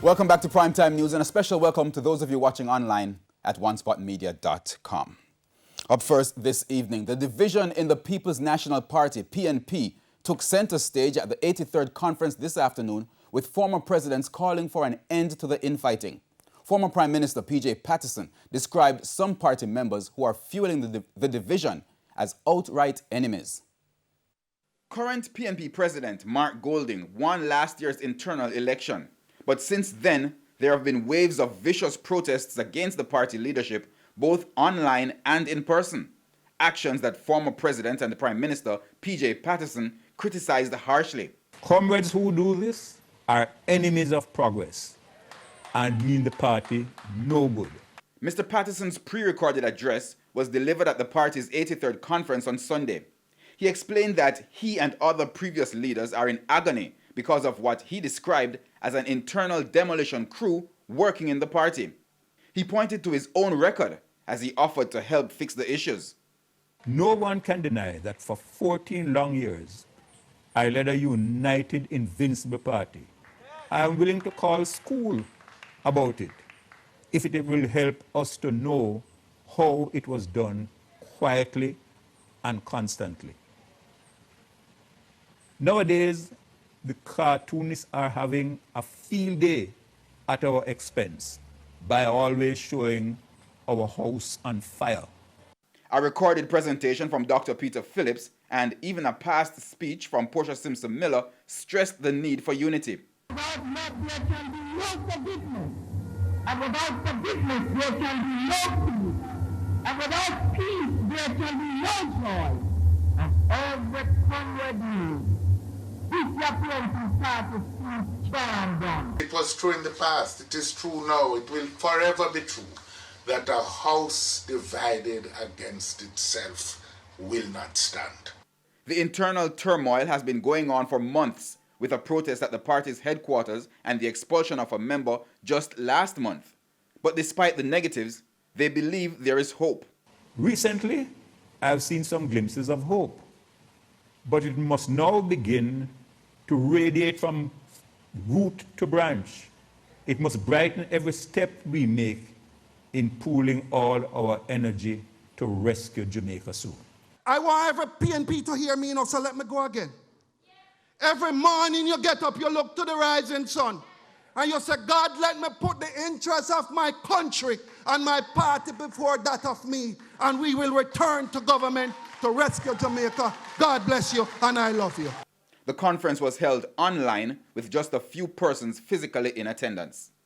Welcome back to Primetime News, and a special welcome to those of you watching online at onespotmedia.com. Up first this evening, the division in the People's National Party, PNP, took center stage at the 83rd conference this afternoon, with former presidents calling for an end to the infighting. Former Prime Minister Patterson described some party members who are fueling the division as outright enemies. Current PNP President Mark Golding won last year's internal election. But since then, there have been waves of vicious protests against the party leadership, both online and in person. Actions that former President and the Prime Minister, Patterson, criticized harshly. Comrades who do this are enemies of progress and mean the party no good. Mr. Patterson's pre-recorded address was delivered at the party's 83rd conference on Sunday. He explained that he and other previous leaders are in agony because of what he described as an internal demolition crew working in the party. He pointed to his own record as he offered to help fix the issues. No one can deny that for 14 long years, I led a united, invincible party. I am willing to call school about it if it will help us to know how it was done quietly and constantly. Nowadays, the cartoonists are having a field day at our expense by always showing our house on fire. A recorded presentation from Dr. Peter Phillips and even a past speech from Portia Simpson Miller stressed the need for unity. Without love, there can be no forgiveness. And without forgiveness, there can be no peace. And without peace, there can be no joy. And every comrade knows it was true in the past, it is true now, it will forever be true that a house divided against itself will not stand. The internal turmoil has been going on for months, with a protest at the party's headquarters and the expulsion of a member just last month. But despite the negatives, they believe there is hope. Recently, I've seen some glimpses of hope, but it must now begin to radiate from root to branch. It must brighten every step we make in pooling all our energy to rescue Jamaica soon. I want every PNP to hear me, so let me go again. Every morning you get up, you look to the rising sun, and you say, God, let me put the interests of my country and my party before that of me, and we will return to government to rescue Jamaica. God bless you, and I love you. The conference was held online with just a few persons physically in attendance.